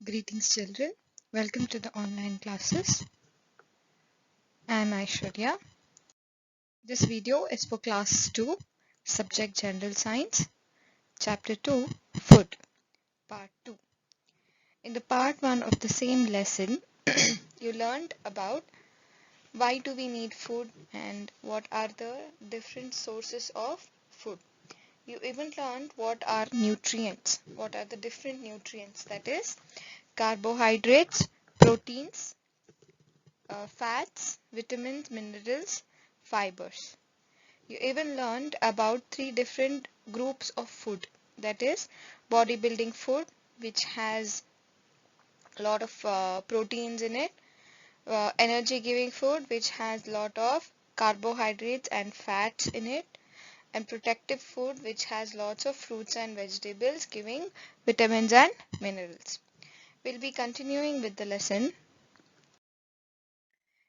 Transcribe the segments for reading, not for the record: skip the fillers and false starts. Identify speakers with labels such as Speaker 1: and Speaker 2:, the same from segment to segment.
Speaker 1: Greetings children, welcome to the online classes. I am Aishwarya. This video is for class 2, subject General Science, chapter 2, Food, part 2. In the part 1 of the same lesson, you learned about why do we need food and what are the different sources of food. You even learned what are nutrients, what are the different nutrients, that is carbohydrates, proteins, fats, vitamins, minerals, fibers. You even learned about 3 different groups of food. That is bodybuilding food, which has a lot of proteins in it. Energy giving food, which has a lot of carbohydrates and fats in it. And protective food, which has lots of fruits and vegetables giving vitamins and minerals. We'll be continuing with the lesson.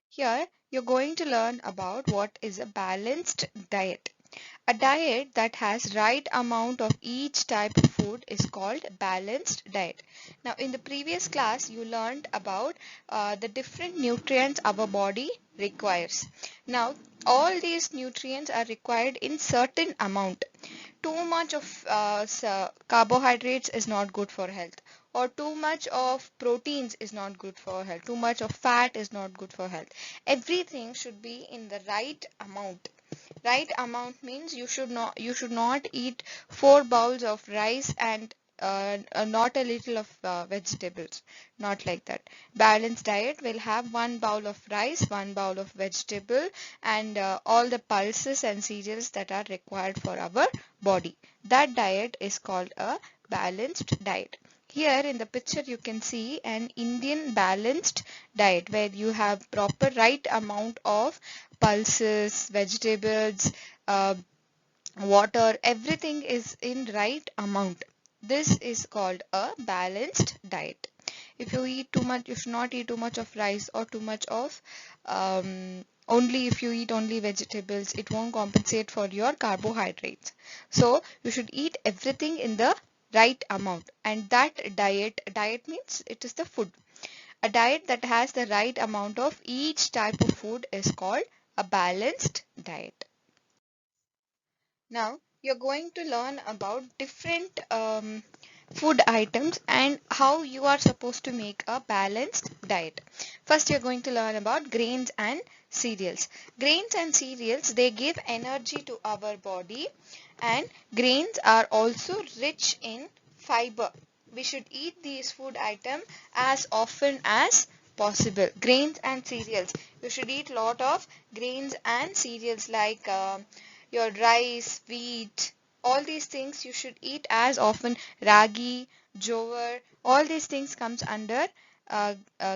Speaker 1: Here, you're going to learn about what is a balanced diet. A diet that has right amount of each type of food is called balanced diet. Now, in the previous class, you learned about the different nutrients our body requires. Now, all these nutrients are required in certain amount. Too much of carbohydrates is not good for health, or too much of proteins is not good for health, too much of fat is not good for health. Everything should be in the right amount. Right amount means you should not eat 4 bowls of rice and not a little of vegetables. Not like that. Balanced diet will have 1 bowl of rice, 1 bowl of vegetable, and all the pulses and cereals that are required for our body. That diet is called a balanced diet. Here in the picture you can see an Indian balanced diet where you have proper right amount of pulses, vegetables, uh, water, everything is in right amount. This is called a balanced diet. If you eat too much, you should not eat too much of rice or too much of only if you eat only vegetables, it won't compensate for your carbohydrates. So you should eat everything in the right amount. And that diet means it is the food. A diet that has the right amount of each type of food is called a balanced diet. Now, you're going to learn about different food items and how you are supposed to make a balanced diet. First, you're going to learn about grains and cereals. Grains and cereals, they give energy to our body, and grains are also rich in fiber. We should eat these food items as often as possible. Grains and cereals. You should eat a lot of grains and cereals like your rice, wheat, all these things you should eat as often. Ragi, jowar, all these things comes under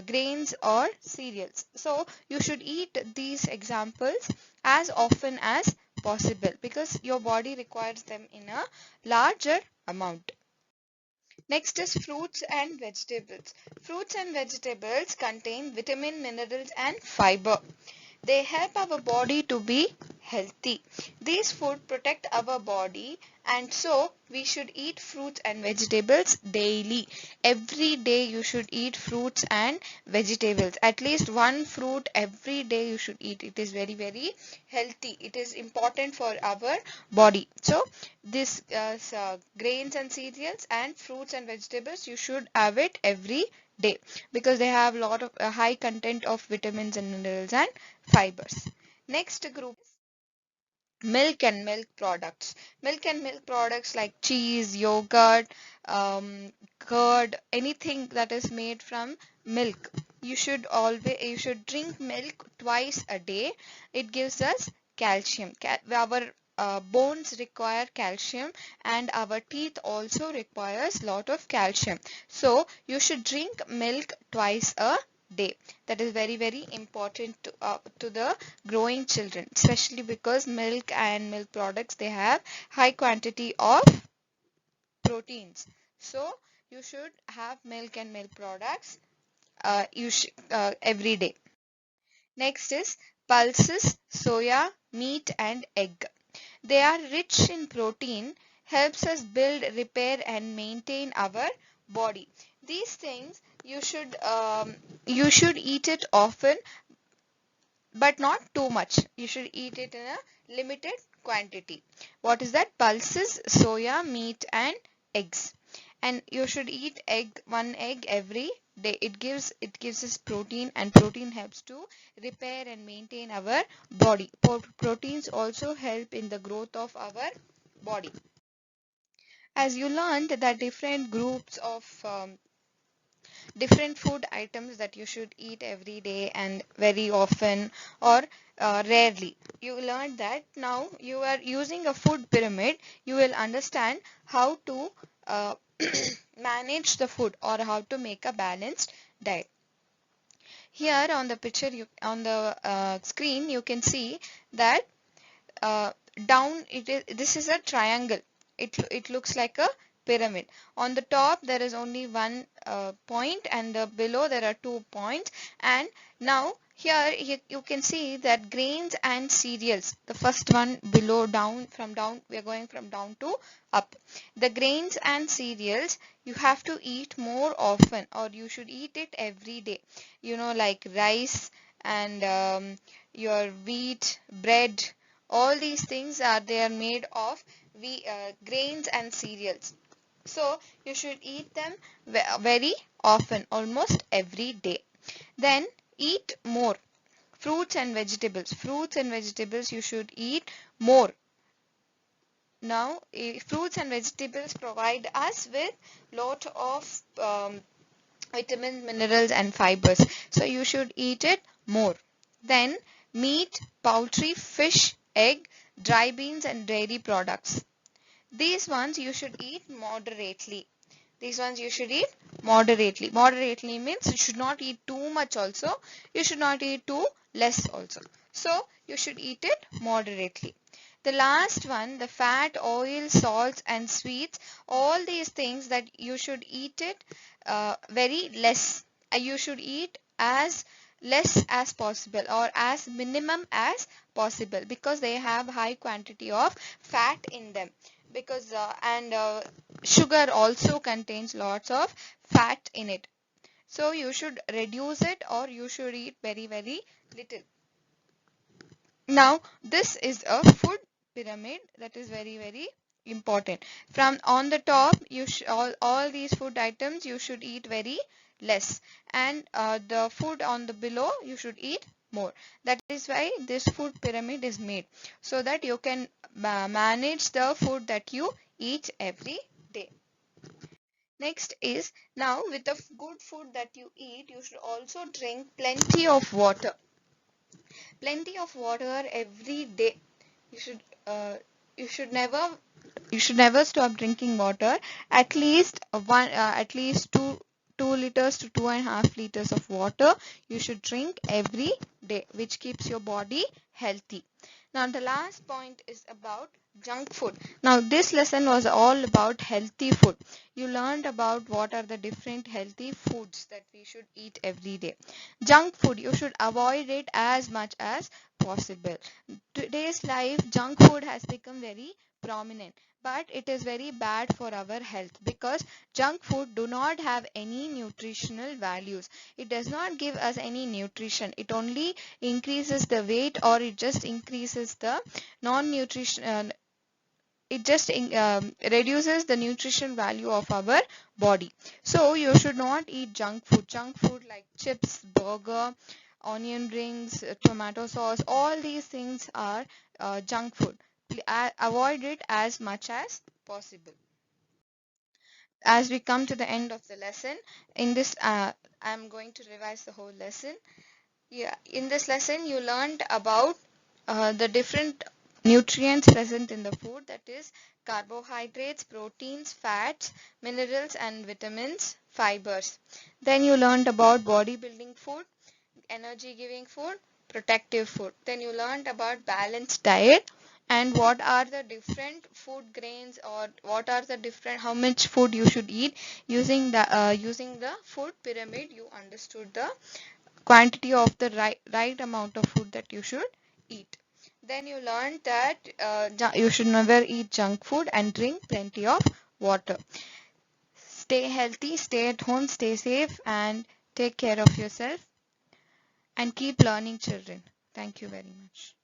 Speaker 1: grains or cereals. So you should eat these examples as often as possible because your body requires them in a larger amount. Next is fruits and vegetables. Fruits and vegetables contain vitamin, minerals and fiber. They help our body to be healthy. These food protect our body, and so we should eat fruits and vegetables daily. Every day you should eat fruits and vegetables. At least one fruit every day you should eat. It is very, very healthy. It is important for our body. So this grains and cereals and fruits and vegetables, you should have it every day because they have a lot of high content of vitamins and minerals and fibers. Next group is milk and milk products. Milk and milk products like cheese, yogurt, curd, anything that is made from milk. You should drink milk twice a day. It gives us calcium. Our bones require calcium and our teeth also requires lot of calcium. So you should drink milk twice a day. That is very, very important to the growing children, especially because milk and milk products, they have high quantity of proteins. So you should have milk and milk products every day. Next is pulses, soya, meat and egg. They are rich in protein, helps us build, repair and maintain our body. These things you should eat it often, but not too much. You should eat it in a limited quantity. What is that? Pulses, soya, meat, and eggs. And you should eat one egg every day. It gives us protein, and protein helps to repair and maintain our body. Proteins also help in the growth of our body. As you learned that different groups of different food items that you should eat every day and very often, or rarely. You learned that. Now you are using a food pyramid. You will understand how to uh, manage the food, or how to make a balanced diet. Here on the picture, on the screen, you can see that uh, down this is a triangle. It looks like a pyramid. On the top there is only one point, and below there are 2 points. And now here you can see that grains and cereals, the first one below, down, from down we are going from down to up. The grains and cereals you have to eat more often, or you should eat it every day. Like rice and your wheat, bread, all these things they are made of grains and cereals. So you should eat them very often, almost every day. Then eat more fruits and vegetables. Fruits and vegetables you should eat more. Now fruits and vegetables provide us with lot of vitamins, minerals, and fibers. So you should eat it more. Then meat, poultry, fish, egg, dry beans, and dairy products. These ones you should eat moderately. These ones you should eat moderately. Moderately means you should not eat too much also. You should not eat too less also. So you should eat it moderately. The last one, the fat, oil, salts, and sweets, all these things that you should eat it very less. You should eat as less as possible, or as minimum as possible, because they have high quantity of fat in them. Because and sugar also contains lots of fat in it. So you should reduce it, or you should eat very very little. Now this is a food pyramid that is very very important. From on the top, all these food items you should eat very less, and the food on the below you should eat more. That is why this food pyramid is made, so that you can manage the food that you eat every day. Next is, now with the good food that you eat, you should also drink plenty of water. Plenty of water every day. You should uh, you should never you should never stop drinking water. At least at least 2 liters to 2.5 liters of water you should drink every day, which keeps your body healthy. Now the last point is about junk food. Now this lesson was all about healthy food. You learned about what are the different healthy foods that we should eat every day. Junk food, you should avoid it as much as possible. Today's life, junk food has become very prominent, but it is very bad for our health, because junk food do not have any nutritional values. It does not give us any nutrition. It only increases the weight, or it just increases the non-nutrition it just reduces the nutrition value of our body. So you should not eat junk food like chips, burger, onion rings, tomato sauce. All these things are junk food. Avoid it as much as possible. As we come to the end of the lesson, in this I'm going to revise the whole lesson. Yeah, in this lesson you learned about the different nutrients present in the food, that is carbohydrates, proteins, fats, minerals, and vitamins, fibers. Then you learned about bodybuilding food, energy giving food, protective food. Then you learned about balanced diet, and what are the different food grains, or what are the different, how much food you should eat. Using the food pyramid, you understood the quantity of the right amount of food that you should eat. Then you learned that you should never eat junk food, and drink plenty of water. Stay healthy, stay at home, stay safe, and take care of yourself. And keep learning, children. Thank you very much.